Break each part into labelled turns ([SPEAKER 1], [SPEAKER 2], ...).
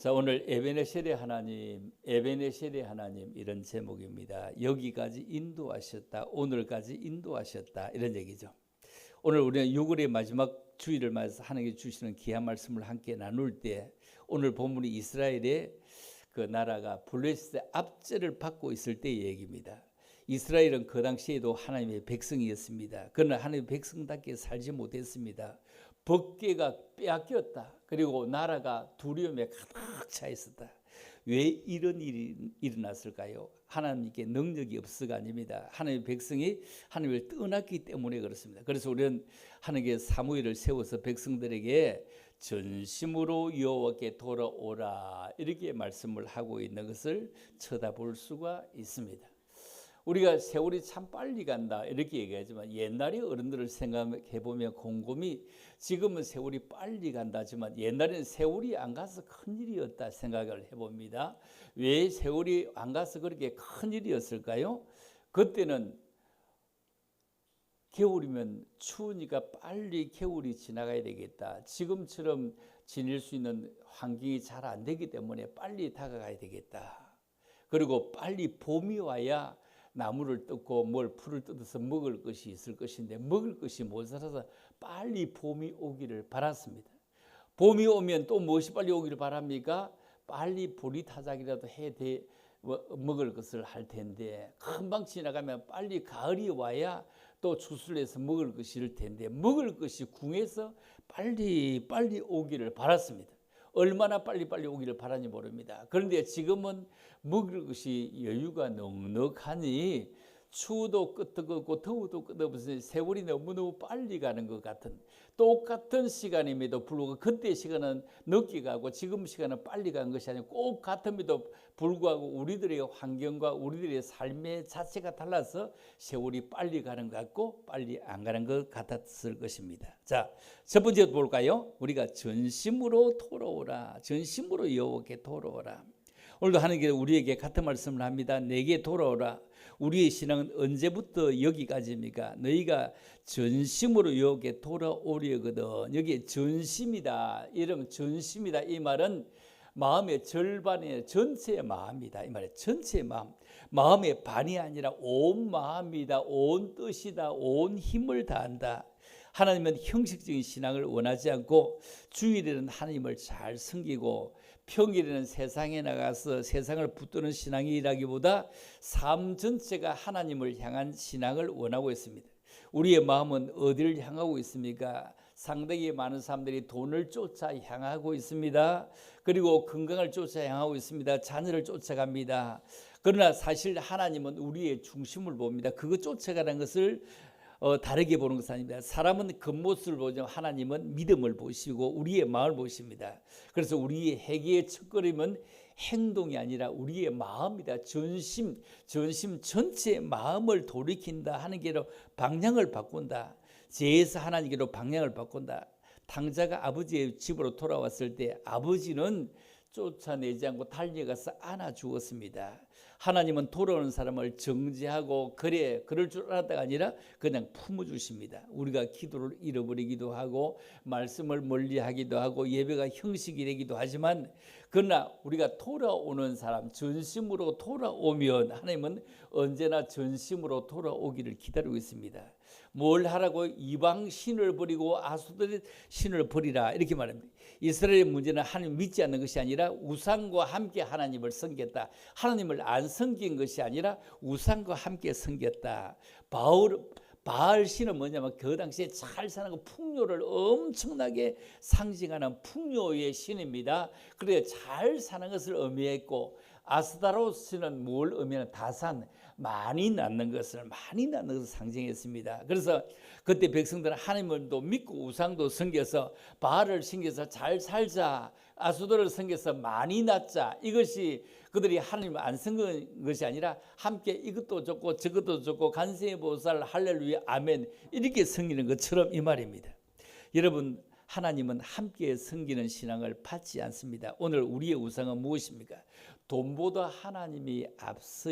[SPEAKER 1] 자, 오늘 에베네셀의 하나님, 에베네셀의 하나님 이런 제목입니다. 여기까지 인도하셨다, 오늘까지 인도하셨다 이런 얘기죠. 오늘 우리는 6월의 마지막 주일을 맞아서 하나님께 주시는 귀한 말씀을 함께 나눌 때 오늘 본문이 이스라엘의 그 나라가 블레셋의 압제를 받고 있을 때의 얘기입니다. 이스라엘은 그 당시에도 하나님의 백성이었습니다. 그러나 하나님의 백성답게 살지 못했습니다. 법궤가 빼앗겼다. 그리고 나라가 두려움에 가득 차 있었다. 왜 이런 일이 일어났을까요? 하나님께 능력이 없어가 아닙니다. 하나님의 백성이 하나님을 떠났기 때문에 그렇습니다. 그래서 우리는 하나님께 사무엘을 세워서 백성들에게 전심으로 여호와께 돌아오라 이렇게 말씀을 하고 있는 것을 쳐다볼 수가 있습니다. 우리가 세월이 참 빨리 간다 이렇게 얘기하지만 옛날의 어른들을 생각해 보면 곰곰이 지금은 세월이 빨리 간다지만 옛날에는 세월이 안 가서 큰일이었다 생각을 해봅니다. 왜 세월이 안 가서 그렇게 큰일이었을까요? 그때는 겨울이면 추우니까 빨리 겨울이 지나가야 되겠다. 지금처럼 지낼 수 있는 환경이 잘 안 되기 때문에 빨리 다가가야 되겠다. 그리고 빨리 봄이 와야 나무를 뜯고 풀을 뜯어서 먹을 것이 있을 것인데 먹을 것이 모자라서 빨리 봄이 오기를 바랐습니다. 봄이 오면 또 무엇이 빨리 오기를 바랍니까? 빨리 보리타작이라도 해 먹을 것을 할 텐데 금방 지나가면 빨리 가을이 와야 또 추수해서 먹을 것이 일 텐데 먹을 것이 궁에서 빨리 오기를 바랐습니다. 얼마나 빨리 오기를 바라는지 모릅니다. 그런데 지금은 먹을 것이 여유가 넉넉하니 추워도 끄떡없고 더워도 끄떡없으니 세월이 너무너무 빨리 가는 것 같은 똑같은 시간임에도 불구하고 그때 시간은 늦게 가고 지금 시간은 빨리 가는 것이 아니고 꼭 같음에도 불구하고 우리들의 환경과 우리들의 삶의 자체가 달라서 세월이 빨리 가는 것 같고 빨리 안 가는 것 같았을 것입니다. 자, 첫 번째 볼까요? 우리가 전심으로 돌아오라. 전심으로 여호와께 돌아오라. 오늘도 하나님께서 우리에게 같은 말씀을 합니다. 내게 돌아오라. 우리의 신앙은 언제부터 여기까지입니까? 너희가 전심으로 여호와께 돌아오려거든. 여기 전심이다. 이름 전심이다. 이 말은 마음의 절반의 전체의 마음이다. 이 말은 전체의 마음. 마음의 반이 아니라 온 마음이다. 온 뜻이다. 온 힘을 다한다. 하나님은 형식적인 신앙을 원하지 않고 주일에는 하나님을 잘 섬기고 평일에는 세상에 나가서 세상을 붙드는 신앙이라기보다 삶 전체가 하나님을 향한 신앙을 원하고 있습니다. 우리의 마음은 어디를 향하고 있습니까? 상당히 많은 사람들이 돈을 쫓아 향하고 있습니다. 그리고 건강을 쫓아 향하고 있습니다. 자녀를 쫓아갑니다. 그러나 사실 하나님은 우리의 중심을 봅니다. 그거 쫓아가는 것을 다르게 보는 것은 아닙니다. 사람은 겉모습을 보지만 하나님은 믿음을 보시고 우리의 마음을 보십니다. 그래서 우리의 회개의 첫걸음은 행동이 아니라 우리의 마음이다. 전심 전체의 마음을 돌이킨다 하는 게로 방향을 바꾼다. 죄에서 하나님께로 방향을 바꾼다. 탕자가 아버지의 집으로 돌아왔을 때 아버지는 쫓아내지 않고 달려가서 안아주었습니다. 하나님은 돌아오는 사람을 정죄하고 그럴 줄 알았다가 아니라 그냥 품어주십니다. 우리가 기도를 잃어버리기도 하고 말씀을 멀리하기도 하고 예배가 형식이 되기도 하지만 그러나 우리가 돌아오는 사람 전심으로 돌아오면 하나님은 언제나 전심으로 돌아오기를 기다리고 있습니다. 뭘 하라고? 이방 신을 버리고 아수들의 신을 버리라 이렇게 말합니다. 이스라엘의 문제는 하나님 믿지 않는 것이 아니라 우상과 함께 하나님을 섬겼다. 하나님을 안 섬긴 것이 아니라 우상과 함께 섬겼다. 바알 신은 뭐냐면 그 당시에 잘 사는 거 풍요를 엄청나게 상징하는 풍요의 신입니다. 그래 잘 사는 것을 의미했고 아스타로스는 뭘 의미하는 다산 많이 낳는 것을 상징했습니다. 그래서 그때 백성들은 하나님을도 믿고 우상도 섬겨서 바알을 섬겨서 잘 살자, 아수도를 섬겨서 많이 낳자, 이것이 그들이 하나님을 안 섬긴 것이 아니라 함께 이것도 좋고 저것도 좋고 간세보살 할렐루야 아멘 이렇게 섬기는 것처럼 이 말입니다. 여러분, 하나님은 함께 섬기는 신앙을 받지 않습니다. 오늘 우리의 우상은 무엇입니까? 돈보다 하나님이 앞서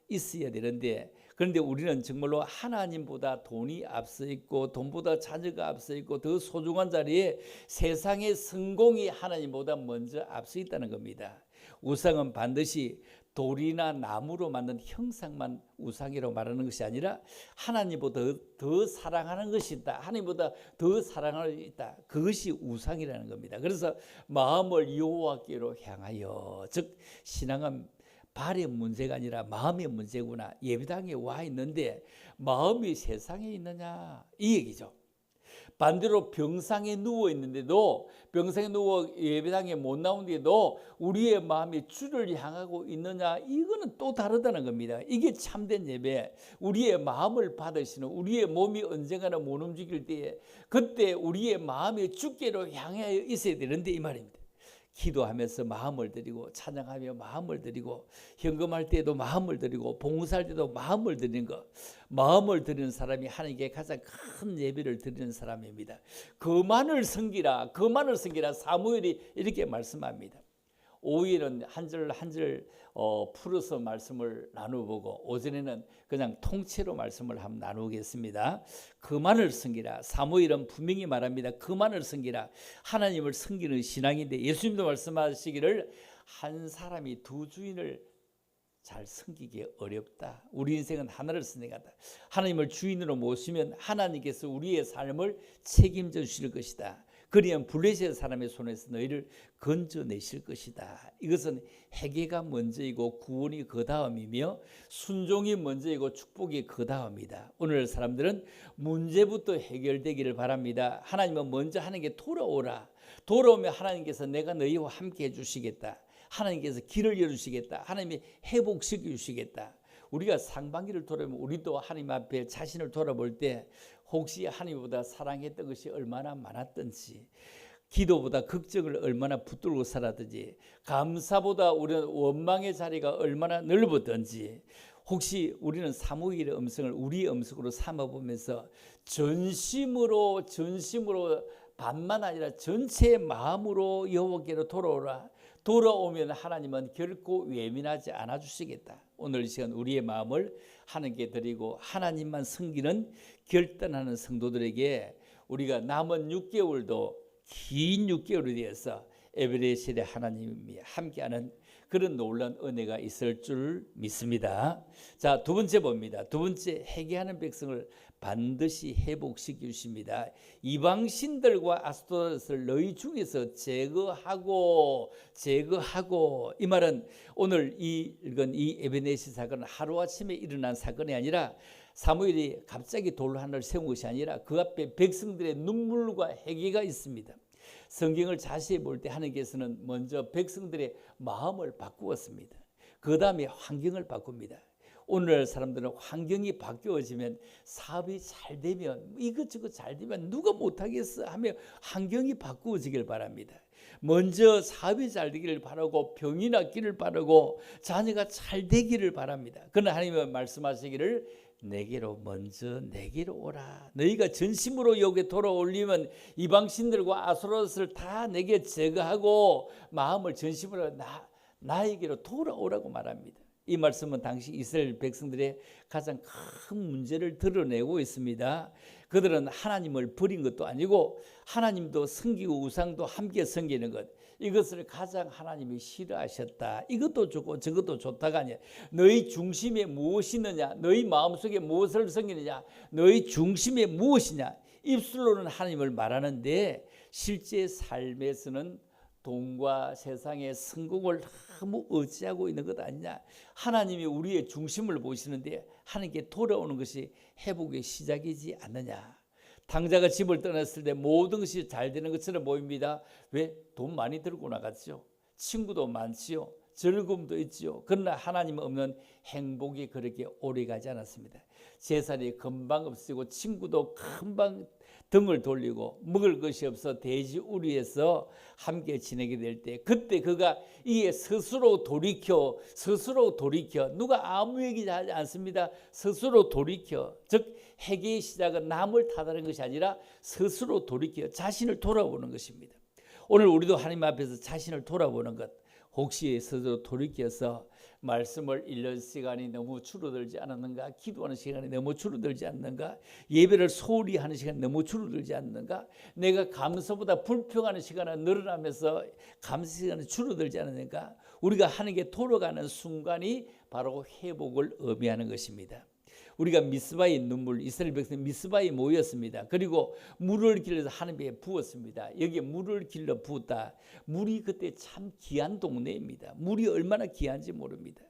[SPEAKER 1] 있어야 되는데 그런데 우리는 정말로 하나님보다 돈이 앞서 있고 돈보다 자녀가 앞서 있고 더 소중한 자리에 세상의 성공이 하나님보다 먼저 앞서 있다는 겁니다. 우상은 반드시 돌이나 나무로 만든 형상만 우상이라고 말하는 것이 아니라 하나님보다 더 사랑하는 것이 있다. 하나님보다 더 사랑하는 것이 있다. 그것이 우상이라는 겁니다. 그래서 마음을 여호와께로 향하여, 즉 신앙은 발의 문제가 아니라 마음의 문제구나. 예배당에 와 있는데 마음이 세상에 있느냐, 이 얘기죠. 반대로 병상에 누워 있는데도, 병상에 누워 예배당에 못 나오는데도 우리의 마음이 주를 향하고 있느냐, 이거는 또 다르다는 겁니다. 이게 참된 예배. 우리의 마음을 받으시는, 우리의 몸이 언젠가는 못 움직일 때에 그때 우리의 마음이 주께로 향하여 있어야 되는데 이 말입니다. 기도하면서 마음을 드리고, 찬양하며 마음을 드리고, 현금할 때도 마음을 드리고, 봉사할 때도 마음을 드리는 것, 마음을 드리는 사람이 하나님께 가장 큰 예배를 드리는 사람입니다. 그만을 섬기라, 그만을 섬기라. 사무엘이 이렇게 말씀합니다. 5일은 한 절 한 절 풀어서 말씀을 나누어보고, 오전에는 그냥 통째로 말씀을 한번 나누겠습니다. 그만을 섬기라. 사무엘은 분명히 말합니다. 그만을 섬기라. 하나님을 섬기는 신앙인데, 예수님도 말씀하시기를 한 사람이 두 주인을 잘 섬기기 어렵다. 우리 인생은 하나를 선택한다. 하나님을 주인으로 모시면 하나님께서 우리의 삶을 책임져 주실 것이다. 그리하면 블레셋 사람의 손에서 너희를 건져내실 것이다. 이것은 회개가 먼저이고 구원이 그 다음이며 순종이 먼저이고 축복이 그 다음이다. 오늘 사람들은 문제부터 해결되기를 바랍니다. 하나님은 먼저 하나님께 돌아오라. 돌아오면 하나님께서 내가 너희와 함께 해주시겠다. 하나님께서 길을 열어주시겠다. 하나님이 회복시켜 주시겠다. 우리가 상반기를 돌아보면 우리도 하나님 앞에 자신을 돌아볼 때 혹시 하나님보다 사랑했던 것이 얼마나 많았던지, 기도보다 걱정을 얼마나 붙들고 살았든지, 감사보다 우리는 원망의 자리가 얼마나 넓었던지, 혹시 우리는 사무엘의 음성을 우리의 음성으로 삼아보면서 전심으로 반만 아니라 전체의 마음으로 여호와께로 돌아오라. 돌아오면 하나님은 결코 외면하지 않아 주시겠다. 오늘 이 시간 우리의 마음을 하나님께 드리고 하나님만 섬기는 결단하는 성도들에게 우리가 남은 6개월도 긴 6개월에 대해서 에베레셀의 하나님이 함께하는 그런 놀라운 은혜가 있을 줄 믿습니다. 자, 두 번째 봅니다. 두 번째, 회개하는 백성을 반드시 회복시켜 주십니다. 이방신들과 아스토롯을 너희 중에서 제거하고, 이 말은 오늘 읽은 이 에베네시 사건은 하루아침에 일어난 사건이 아니라 사무엘이 갑자기 돌로 하나를 세운 것이 아니라 그 앞에 백성들의 눈물과 회개가 있습니다. 성경을 자세히 볼 때 하나님께서는 먼저 백성들의 마음을 바꾸었습니다. 그 다음에 환경을 바꿉니다. 오늘날 사람들은 환경이 바뀌어지면, 사업이 잘 되면, 이것저것 잘 되면 누가 못하겠어 하며 환경이 바꾸어지길 바랍니다. 먼저 사업이 잘 되기를 바라고, 병이 낫기를 바라고, 자녀가 잘 되기를 바랍니다. 그러나 하나님은 말씀하시기를 내게로 오라. 너희가 전심으로 여기에 돌아올리면 이방신들과 아수롯을 다 내게 제거하고 마음을 전심으로 나에게로 돌아오라고 말합니다. 이 말씀은 당시 이스라엘 백성들의 가장 큰 문제를 드러내고 있습니다. 그들은 하나님을 버린 것도 아니고 하나님도 섬기고 우상도 함께 섬기는 것, 이것을 가장 하나님이 싫어하셨다. 이것도 좋고 저것도 좋다가 아니야. 너희 중심에 무엇이 있느냐, 너희 마음속에 무엇을 섬기느냐, 너희 중심에 무엇이냐. 입술로는 하나님을 말하는데 실제 삶에서는 돈과 세상의 성공을 너무 의지하고 있는 것 아니냐. 하나님이 우리의 중심을 보시는데 하나님께 돌아오는 것이 회복의 시작이지 않느냐. 당자가 집을 떠났을 때 모든 것이 잘 되는 것처럼 보입니다. 왜? 돈 많이 들고 나갔죠. 친구도 많지요. 즐거움도 있지요. 그러나 하나님 없는 행복이 그렇게 오래가지 않았습니다. 재산이 금방 없어지고 친구도 금방 등을 돌리고 먹을 것이 없어 돼지 우리에서 함께 지내게 될 때, 그때 그가 이에 스스로 돌이켜 누가 아무 얘기 하지 않습니다. 스스로 돌이켜, 즉 회개의 시작은 남을 탓하는 것이 아니라 스스로 돌이켜 자신을 돌아보는 것입니다. 오늘 우리도 하나님 앞에서 자신을 돌아보는 것, 혹시 스스로 돌이켜서 말씀을 읽는 시간이 너무 줄어들지 않았는가? 기도하는 시간이 너무 줄어들지 않는가? 예배를 소홀히 하는 시간이 너무 줄어들지 않는가? 내가 감사보다 불평하는 시간은 늘어나면서 감사 시간이 줄어들지 않는가? 우리가 하나님께 돌아가는 순간이 바로 회복을 의미하는 것입니다. 우리가 미스바의 눈물, 이스라엘 백성 미스바에 모였습니다. 그리고 물을 길러서 하나님께 부었습니다. 여기에 물을 길러 부었다. 물이 그때 참 귀한 동네입니다. 물이 얼마나 귀한지 모릅니다.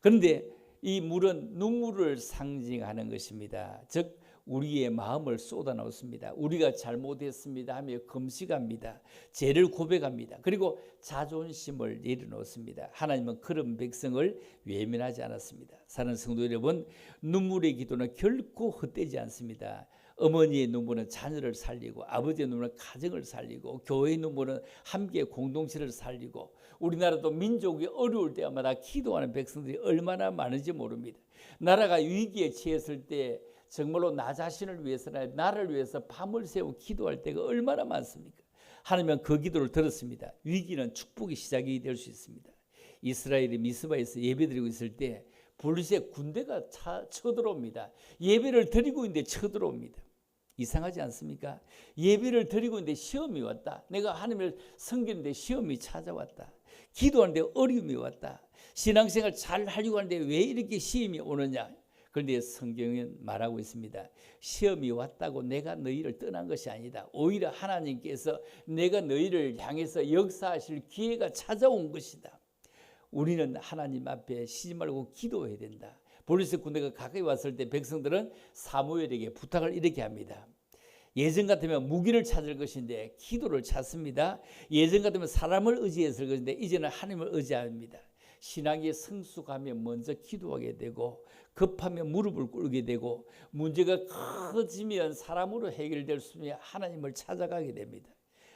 [SPEAKER 1] 그런데 이 물은 눈물을 상징하는 것입니다. 즉 우리의 마음을 쏟아놓습니다. 우리가 잘못했습니다 하며 금식합니다. 죄를 고백합니다. 그리고 자존심을 내려놓습니다. 하나님은 그런 백성을 외면하지 않았습니다. 사랑하는 성도 여러분, 눈물의 기도는 결코 헛되지 않습니다. 어머니의 눈물은 자녀를 살리고, 아버지의 눈물은 가정을 살리고, 교회의 눈물은 함께 공동체를 살리고, 우리나라도 민족이 어려울 때마다 기도하는 백성들이 얼마나 많은지 모릅니다. 나라가 위기에 처했을 때 정말로 나 자신을 위해서나 나를 위해서 밤을 새고 기도할 때가 얼마나 많습니까? 하나님은 그 기도를 들었습니다. 위기는 축복의 시작이 될 수 있습니다. 이스라엘이 미스바에서 예배드리고 있을 때 블레셋 군대가 쳐들어옵니다. 예배를 드리고 있는데 쳐들어옵니다. 이상하지 않습니까? 예배를 드리고 있는데 시험이 왔다. 내가 하나님을 섬기는데 시험이 찾아왔다. 기도하는데 어려움이 왔다. 신앙생활 잘 하려고 하는데 왜 이렇게 시험이 오느냐? 그런데 성경은 말하고 있습니다. 시험이 왔다고 내가 너희를 떠난 것이 아니다. 오히려 하나님께서 내가 너희를 향해서 역사하실 기회가 찾아온 것이다. 우리는 하나님 앞에 쉬지 말고 기도해야 된다. 블레셋 군대가 가까이 왔을 때 백성들은 사무엘에게 부탁을 이렇게 합니다. 예전 같으면 무기를 찾을 것인데 기도를 찾습니다. 예전 같으면 사람을 의지했을 것인데 이제는 하나님을 의지합니다. 신앙이 성숙하면 먼저 기도하게 되고, 급하면 무릎을 꿇게 되고, 문제가 커지면 사람으로 해결될 수 있으면 하나님을 찾아가게 됩니다.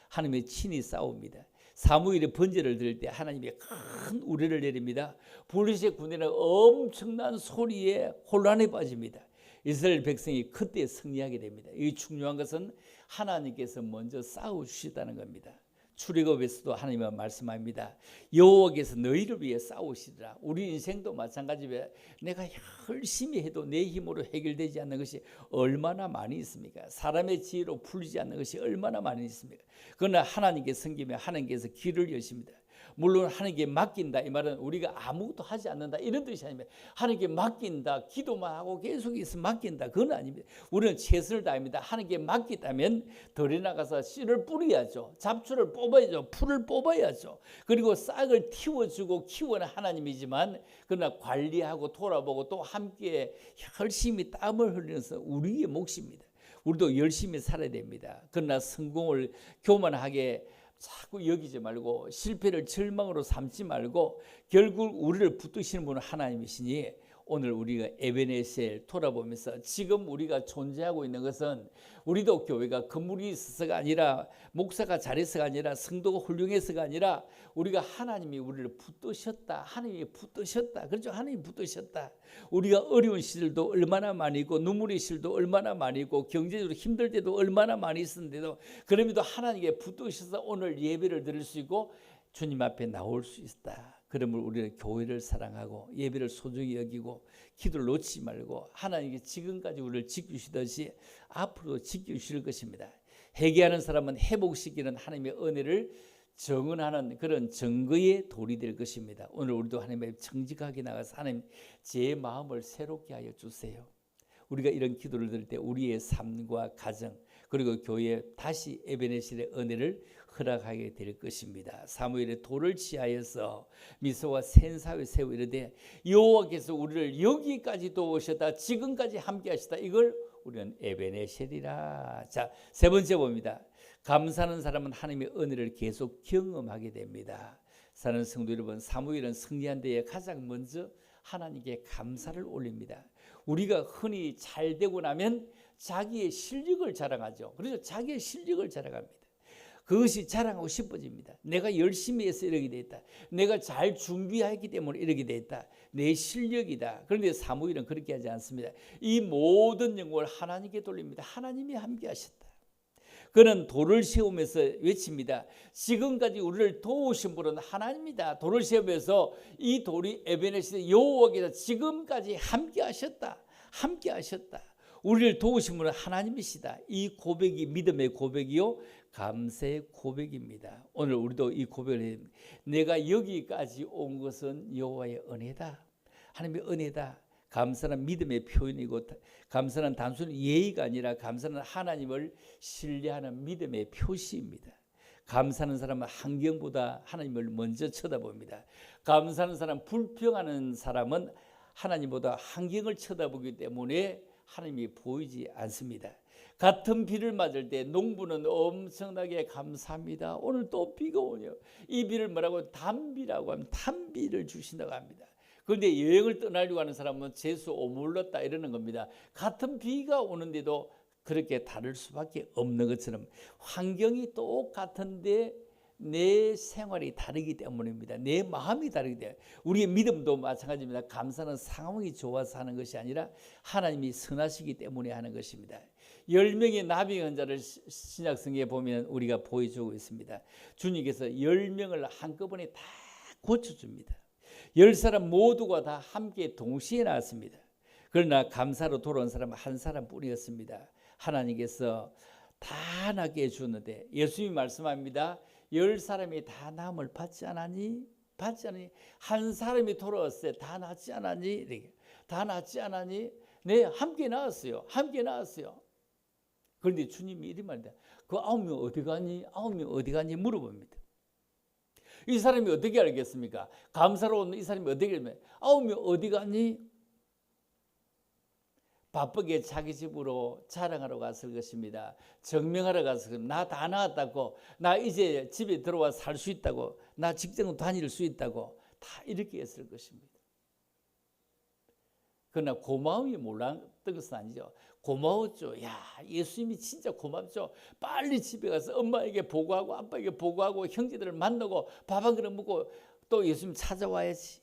[SPEAKER 1] 하나님의 친히 싸웁니다. 사무엘의 번제를 드릴 때 하나님이 큰 우레를 내립니다. 블레셋 군대는 엄청난 소리에 혼란에 빠집니다. 이스라엘 백성이 그때 승리하게 됩니다. 이 중요한 것은 하나님께서 먼저 싸워주시다는 겁니다. 출애굽에서도 하나님은 말씀합니다. 여호와께서 너희를 위해 싸우시리라. 우리 인생도 마찬가지로 내가 열심히 해도 내 힘으로 해결되지 않는 것이 얼마나 많이 있습니까? 사람의 지혜로 풀리지 않는 것이 얼마나 많이 있습니까? 그러나 하나님께 섬기면 하나님께서 길을 여십니다. 물론 하나님께 맡긴다, 이 말은 우리가 아무것도 하지 않는다 이런 뜻이 아닙니다. 하나님께 맡긴다, 기도만 하고 계속 있으면 맡긴다, 그건 아닙니다. 우리는 최선을 다합니다. 하나님께 맡기다면 덜에 나가서 씨를 뿌려야죠. 잡초를 뽑아야죠. 풀을 뽑아야죠. 그리고 싹을 틔워주고 키우는 하나님이지만, 그러나 관리하고 돌아보고 또 함께 열심히 땀을 흘리는 것은 우리의 몫입니다. 우리도 열심히 살아야 됩니다. 그러나 성공을 교만하게 자꾸 여기지 말고, 실패를 절망으로 삼지 말고, 결국 우리를 붙드시는 분은 하나님이시니, 오늘 우리가 에베네셀 돌아보면서 지금 우리가 존재하고 있는 것은 우리도 교회가 건물이 있어서가 아니라, 목사가 잘해서가 아니라, 성도가 훌륭해서가 아니라, 우리가 하나님이 우리를 붙드셨다. 하나님이 붙드셨다. 그렇죠? 하나님이 붙드셨다. 우리가 어려운 시절도 얼마나 많이 있고, 눈물의 시절도 얼마나 많이 있고, 경제적으로 힘들 때도 얼마나 많이 있었는데도, 그럼에도 하나님께 붙드셔서 오늘 예배를 드릴 수 있고 주님 앞에 나올 수 있다. 그러므로 우리는 교회를 사랑하고 예배를 소중히 여기고 기도를 놓지 말고, 하나님께 지금까지 우리를 지켜주시듯이 앞으로도 지켜주실 것입니다. 회개하는 사람은 회복시키는 하나님의 은혜를 정언하는 그런 증거의 돌이 될 것입니다. 오늘 우리도 하나님의 정직하게 나가서 하나님, 제 마음을 새롭게 하여 주세요. 우리가 이런 기도를 드릴 때 우리의 삶과 가정, 그리고 교회에 다시 에베네셀의 은혜를 허락하게 될 것입니다. 사무엘의 돌을 취하여서 미소와 센사에 세워 이르되, 여호와께서 우리를 여기까지 도우셨다, 지금까지 함께 하시다. 이걸 우리는 에베네셀이라. 자, 세 번째 봅니다. 감사하는 사람은 하나님의 은혜를 계속 경험하게 됩니다. 사랑하는 성도 여러분, 사무엘은 승리한 데에 가장 먼저 하나님께 감사를 올립니다. 우리가 흔히 잘 되고 나면 자기의 실력을 자랑하죠. 그래서 자기의 실력을 자랑합니다. 그것이 자랑하고 싶어집니다. 내가 열심히 해서 이렇게 됐다. 내가 잘 준비했기 때문에 이렇게 됐다. 내 실력이다. 그런데 사무엘은 그렇게 하지 않습니다. 이 모든 영광을 하나님께 돌립니다. 하나님이 함께 하셨다. 그는 돌을 세우면서 외칩니다. 지금까지 우리를 도우신 분은 하나님이다. 돌을 세우면서 이 돌이 에베네셀 여호와께서 지금까지 함께하셨다. 함께하셨다. 우리를 도우신 분은 하나님이시다. 이 고백이 믿음의 고백이요 감사의 고백입니다. 오늘 우리도 이 고백을 해야 됩니다. 내가 여기까지 온 것은 여호와의 은혜다. 하나님의 은혜다. 감사는 믿음의 표현이고 감사는 단순히 예의가 아니라 감사는 하나님을 신뢰하는 믿음의 표시입니다. 감사하는 사람은 환경보다 하나님을 먼저 쳐다봅니다. 감사하는 사람, 불평하는 사람은 하나님보다 환경을 쳐다보기 때문에 하나님이 보이지 않습니다. 같은 비를 맞을 때 농부는 엄청나게 감사합니다. 오늘 또 비가 오네요. 이 비를 뭐라고 단비라고 하면 단비를 주신다고 합니다. 그런데 여행을 떠나려고 하는 사람은 재수 오물렀다 이러는 겁니다. 같은 비가 오는데도 그렇게 다를 수밖에 없는 것처럼 환경이 똑같은데 내 생활이 다르기 때문입니다. 내 마음이 다르기 때문에 우리의 믿음도 마찬가지입니다. 감사는 상황이 좋아서 하는 것이 아니라 하나님이 선하시기 때문에 하는 것입니다. 10명의 나비 환자를 신약성경에 보면 우리가 보여주고 있습니다. 주님께서 10명을 한꺼번에 다 고쳐줍니다. 10사람 모두가 다 함께 동시에 나왔습니다. 그러나 감사로 돌아온 사람은 한 사람뿐이었습니다. 하나님께서 다 낫게 해주는데 예수님이 말씀합니다. 10사람이 다 나음을 받지 않았니? 받지 않았니? 한 사람이 돌아왔을 때 다 낫지 않았니? 다 낫지 않았니? 네, 함께 나왔어요. 함께 나왔어요. 그런데 주님이 이리 말합니다. 그 9명 어디 갔니? 9명 어디 갔니? 물어봅니다. 이 사람이 어떻게 알겠습니까? 감사로 온 이 사람이 어떻게 알겠습니까? 9명 어디 갔니? 바쁘게 자기 집으로 자랑하러 갔을 것입니다. 증명하러 갔을 나 다 나왔다고, 나 이제 집에 들어와 살 수 있다고, 나 직장 다닐 수 있다고 다 이렇게 했을 것입니다. 그러나 고마움이 몰랐던 것은 아니죠. 고마웠죠. 야, 예수님이 진짜 고맙죠. 빨리 집에 가서 엄마에게 보고하고 아빠에게 보고하고 형제들을 만나고 밥 한 그릇 먹고 또 예수님 찾아와야지.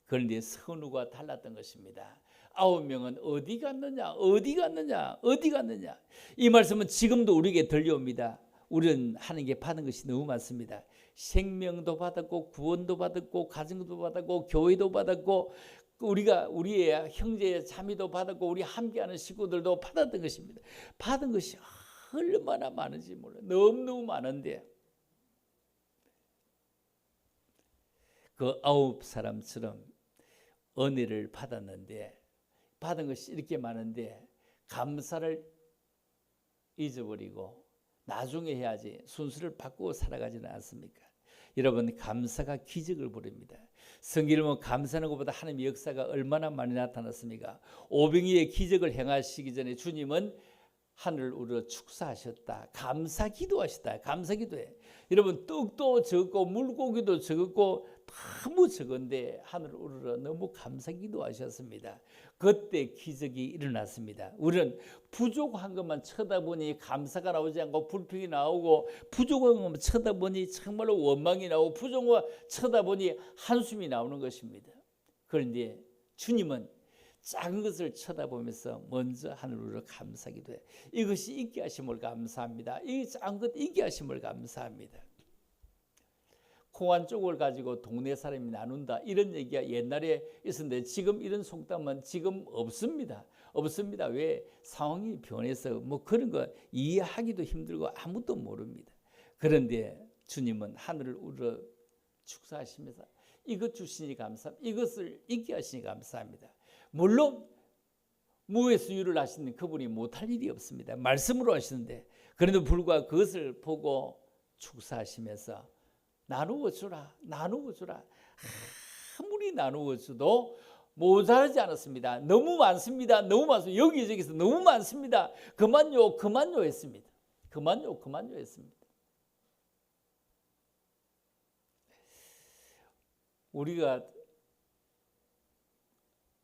[SPEAKER 1] 그런데 선우가 달랐던 것입니다. 9명은 어디 갔느냐, 어디 갔느냐, 어디 갔느냐. 이 말씀은 지금도 우리에게 들려옵니다. 우리는 하나님께 받은 것이 너무 많습니다. 생명도 받았고 구원도 받았고 가정도 받았고 교회도 받았고 우리가 우리의 형제 자매도 받았고 우리 함께하는 식구들도 받았던 것입니다. 받은 것이 얼마나 많은지 몰라요. 너무너무 많은데 그 9사람처럼 은혜를 받았는데 받은 것이 이렇게 많은데 감사를 잊어버리고 나중에 해야지 순서를 바꾸고 살아가지는 않습니까? 여러분, 감사가 기적을 부릅니다. 성경을 보면 감사하는 것보다 하나님의 역사가 얼마나 많이 나타났습니까? 오병이의 기적을 행하시기 전에 주님은 하늘을 우러러 축사하셨다. 감사 기도하셨다. 감사 기도해. 여러분, 떡도 적고 물고기도 적고 너무 적은데 하늘을 우러러 너무 감사 기도하셨습니다. 그때 기적이 일어났습니다. 우리는 부족한 것만 쳐다보니 감사가 나오지 않고 불평이 나오고 부족한 것만 쳐다보니 정말로 원망이 나오고 부족한 것 쳐다보니 한숨이 나오는 것입니다. 그런데 주님은 작은 것을 쳐다보면서 먼저 하늘으로 감사기도 해. 이것이 있게 하심을 감사합니다. 이 작은 것 있게 하심을 감사합니다. 콩 한 쪽을 가지고 동네 사람이 나눈다 이런 얘기가 옛날에 있었는데 지금 이런 속담은 지금 없습니다. 없습니다. 왜? 상황이 변해서 뭐 그런 거 이해하기도 힘들고 아무도 모릅니다. 그런데 주님은 하늘을 우러 축사하시면서 이것 주시니 감사합니다. 이것을 있게 하시니 감사합니다. 물론 무에수유를 하시는 그분이 못할 일이 없습니다. 말씀으로 하시는데 그래도 불구하고 그것을 보고 축사하시면서 나누어 주라, 나누어 주라. 아무리 나누어 줘도 모자라지 않았습니다. 너무 많습니다. 너무 많습니다. 여기저기서 너무 많습니다. 그만요, 그만요 했습니다. 그만요, 그만요 했습니다. 우리가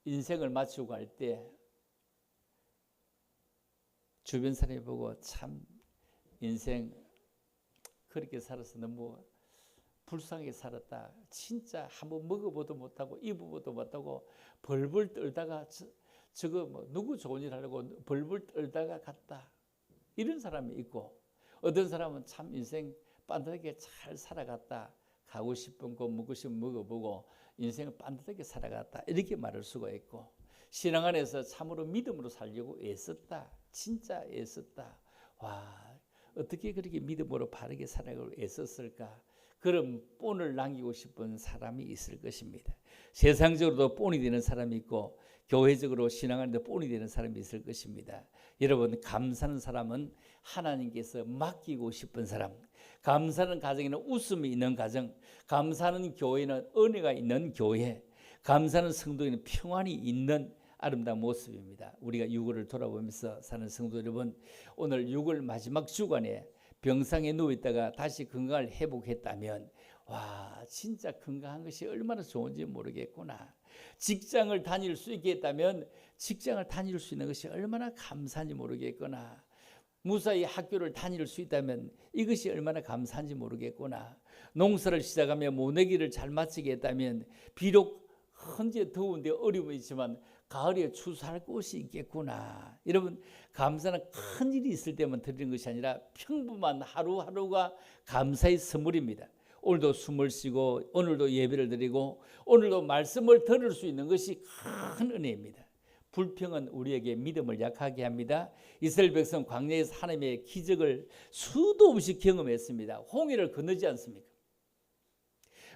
[SPEAKER 1] 인생을 마치고 갈 때 주변 사람이 보고 참 인생 그렇게 살아서 너무 불쌍하게 살았다. 진짜 한번 먹어보도 못하고 입어보도 못하고 벌벌 떨다가 저거 뭐 누구 좋은 일 하려고 벌벌 떨다가 갔다. 이런 사람이 있고 어떤 사람은 참 인생 반듯하게 잘 살아갔다. 가고 싶은 거 먹고 싶은 거 먹어보고 인생을 반듯하게 살아갔다. 이렇게 말할 수가 있고, 신앙 안에서 참으로 믿음으로 살려고 애썼다. 진짜 애썼다. 와, 어떻게 그렇게 믿음으로 바르게 살아가고 애썼을까? 그런 본을 남기고 싶은 사람이 있을 것입니다. 세상적으로도 본이 되는 사람이 있고 교회적으로 신앙 안에도 본이 되는 사람이 있을 것입니다. 여러분, 감사하는 사람은 하나님께서 맡기고 싶은 사람, 감사하는 가정에는 웃음이 있는 가정, 감사하는 교회는 은혜가 있는 교회, 감사하는 성도에는 평안이 있는 아름다운 모습입니다. 우리가 6월을 돌아보면서 사는 성도 여러분, 오늘 6월 마지막 주간에 병상에 누워있다가 다시 건강을 회복했다면 와, 진짜 건강한 것이 얼마나 좋은지 모르겠구나. 직장을 다닐 수 있게 했다면 직장을 다닐 수 있는 것이 얼마나 감사한지 모르겠구나. 무사히 학교를 다닐 수 있다면 이것이 얼마나 감사한지 모르겠구나. 농사를 시작하며 모내기를 잘 마치게 했다면 비록 현재 더운데 어려움이 있지만 가을에 추수할 곳이 있겠구나. 여러분, 감사는 큰 일이 있을 때만 드리는 것이 아니라 평범한 하루하루가 감사의 선물입니다. 오늘도 숨을 쉬고 오늘도 예배를 드리고 오늘도 말씀을 들을 수 있는 것이 큰 은혜입니다. 불평은 우리에게 믿음을 약하게 합니다. 이스라엘 백성 광야에서 하나님의 기적을 수도 없이 경험했습니다. 홍해를 건너지 않습니까?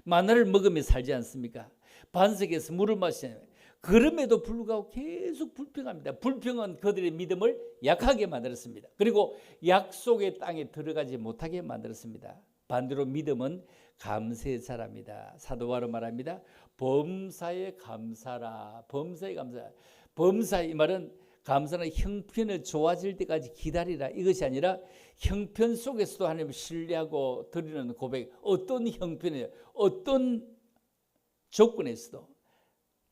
[SPEAKER 1] 마나를 먹으며 살지 않습니까? 반석에서 물을 마시잖아요. 그럼에도 불구하고 계속 불평합니다. 불평은 그들의 믿음을 약하게 만들었습니다. 그리고 약속의 땅에 들어가지 못하게 만들었습니다. 반대로 믿음은 감사의 자랍니다. 사도 바로 말합니다. 범사에 감사라. 범사에 감사라. 범사, 이 말은 감사는 형편이 좋아질 때까지 기다리라, 이것이 아니라 형편 속에서도 하나님을 신뢰하고 드리는 고백, 어떤 형편에 어떤 조건에서도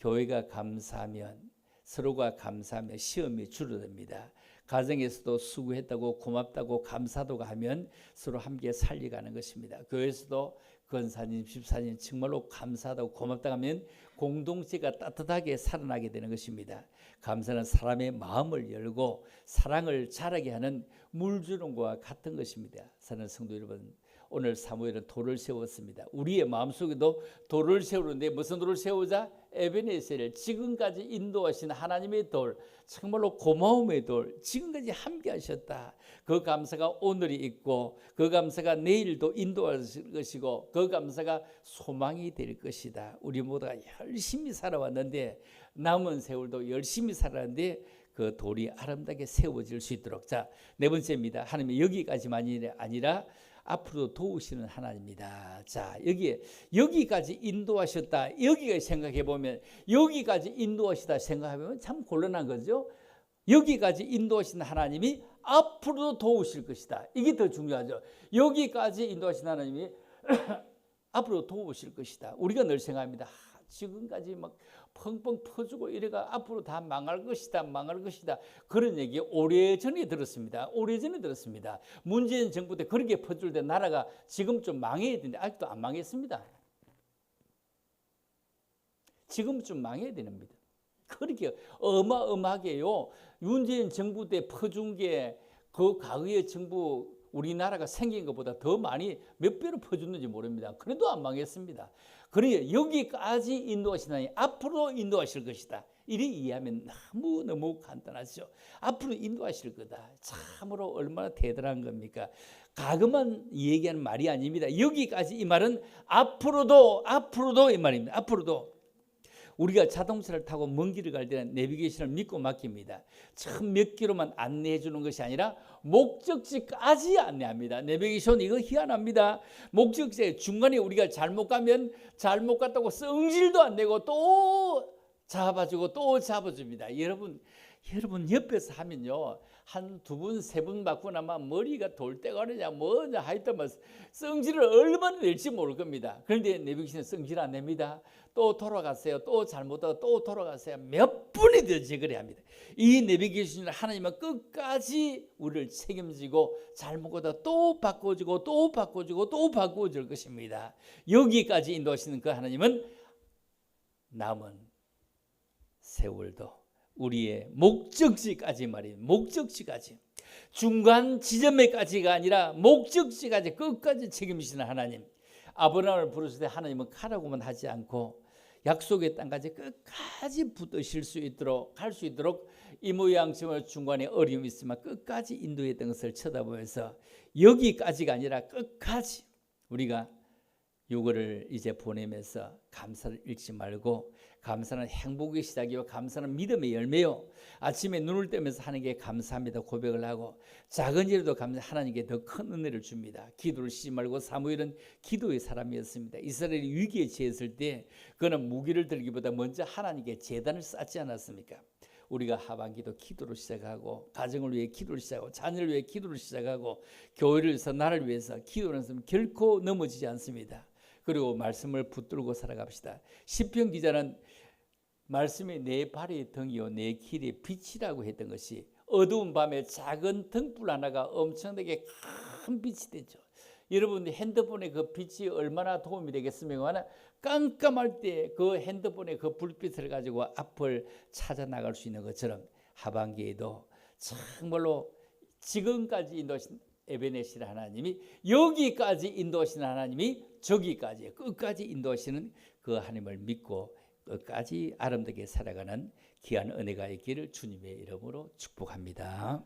[SPEAKER 1] 교회가 감사하면, 서로가 감사하면 시험이 줄어듭니다. 가정에서도 수고했다고 고맙다고 감사도가 하면 서로 함께 살려가는 것입니다. 교회에서도 권사님, 집사님 정말로 감사하다고 고맙다고 하면 공동체가 따뜻하게 살아나게 되는 것입니다. 감사는 사람의 마음을 열고 사랑을 자라게 하는 물주름과 같은 것입니다. 사랑하는 성도 여러분, 오늘 사무엘은 돌을 세웠습니다. 우리의 마음속에도 돌을 세우는데 무슨 돌을 세우자? 에베네셀을, 지금까지 인도하신 하나님의 돌, 정말로 고마움의 돌, 지금까지 함께 하셨다. 그 감사가 오늘이 있고 그 감사가 내일도 인도하실 것이고 그 감사가 소망이 될 것이다. 우리 모두가 열심히 살아왔는데, 남은 세월도 열심히 살았는데 그 돌이 아름답게 세워질 수 있도록. 자, 네 번째입니다. 하나님이 여기까지만이 아니라 앞으로 도우시는 하나님입니다. 자, 여기까지 인도하셨다. 여기가 생각해 보면, 여기까지 인도하시다 생각하면 참 곤란한 거죠. 여기까지 인도하신 하나님이 앞으로도 도우실 것이다. 이게 더 중요하죠. 여기까지 인도하신 하나님이 앞으로 도우실 것이다. 우리가 늘 생각합니다. 지금까지 막 펑펑 퍼주고 이래가 앞으로 다 망할 것이다, 망할 것이다. 그런 얘기 오래전에 들었습니다. 오래전에 들었습니다. 문재인 정부 때 그렇게 퍼줄 때 나라가 지금 좀 망해야 되는데 아직도 안 망했습니다. 지금쯤 망해야 됩니다. 그렇게 어마어마하게요. 문재인 정부 때 퍼준 게 그 과거의 정부 우리나라가 생긴 것보다 더 많이 몇 배로 퍼줬는지 모릅니다. 그래도 안 망했습니다. 그러니 여기까지 인도하시다니 앞으로 인도하실 것이다. 이리 이해하면 너무 간단하죠. 앞으로 인도하실 거다. 참으로 얼마나 대단한 겁니까? 가끔만 얘기하는 말이 아닙니다. 여기까지, 이 말은 앞으로도 이 말입니다. 앞으로도. 우리가 자동차를 타고 먼 길을 갈 때는 내비게이션을 믿고 맡깁니다. 처음 몇 킬로만 안내해 주는 것이 아니라 목적지까지 안내합니다. 내비게이션 이거 희한합니다. 목적지에 중간에 우리가 잘못 가면 잘못 갔다고 성질도 안 내고 또 잡아주고 또 잡아줍니다. 여러분 옆에서 하면요, 한 두 분, 세 분 받고 나면 머리가 돌 때가 그러냐 뭐냐 하여튼 성질을 얼마나 낼지 모를 겁니다. 그런데 내비게이션은 성질 안 냅니다. 또 돌아가세요. 또 잘못하고 또 돌아가세요. 몇 분이든지 그래 합니다. 이 내비게이션을 하나님은 끝까지 우리를 책임지고 잘못하다 또 바꿔주고 또 바꿔주고 또 바꿔줄 것입니다. 여기까지 인도하시는 그 하나님은 남은 세월도 우리의 목적지까지 말이에요. 목적지까지. 중간 지점에까지가 아니라 목적지까지 끝까지 책임지시는 하나님. 아브라함을 부르실 때 하나님은 가라고만 하지 않고 약속의 땅까지 끝까지 붙으실 수 있도록 갈 수 있도록 이 모양처럼 중간에 어려움이 있으면 끝까지 인도했던 것을 쳐다보면서 여기까지가 아니라 끝까지 우리가 요거를 이제 보내면서 감사를 잃지 말고, 감사는 행복의 시작이요 감사는 믿음의 열매요. 아침에 눈을 뜨면서 하나님께 감사합니다 고백을 하고 작은 일에도 감사, 하나님께 더 큰 은혜를 줍니다. 기도를 쉬지 말고. 사무엘은 기도의 사람이었습니다. 이스라엘이 위기에 처했을 때 그는 무기를 들기보다 먼저 하나님께 제단을 쌓지 않았습니까? 우리가 하반기도 기도로 시작하고 가정을 위해 기도를 시작하고 자녀를 위해 기도를 시작하고 교회를 위해서 나를 위해서 기도를 했으면 결코 넘어지지 않습니다. 그리고 말씀을 붙들고 살아갑시다. 시편 기자는 말씀이 내 발의 등이요 내 길의 빛이라고 했던 것이 어두운 밤에 작은 등불 하나가 엄청나게 큰 빛이 되죠. 여러분 핸드폰의 그 빛이 얼마나 도움이 되겠습니까? 깜깜할 때 그 핸드폰의 그 불빛을 가지고 앞을 찾아 나갈 수 있는 것처럼 하반기에도 정말로 지금까지 인도하신 에베네시라 하나님이, 여기까지 인도하시는 하나님이 저기까지 끝까지 인도하시는 그 하나님을 믿고 끝까지 아름답게 살아가는 귀한 은혜가 있기를 주님의 이름으로 축복합니다.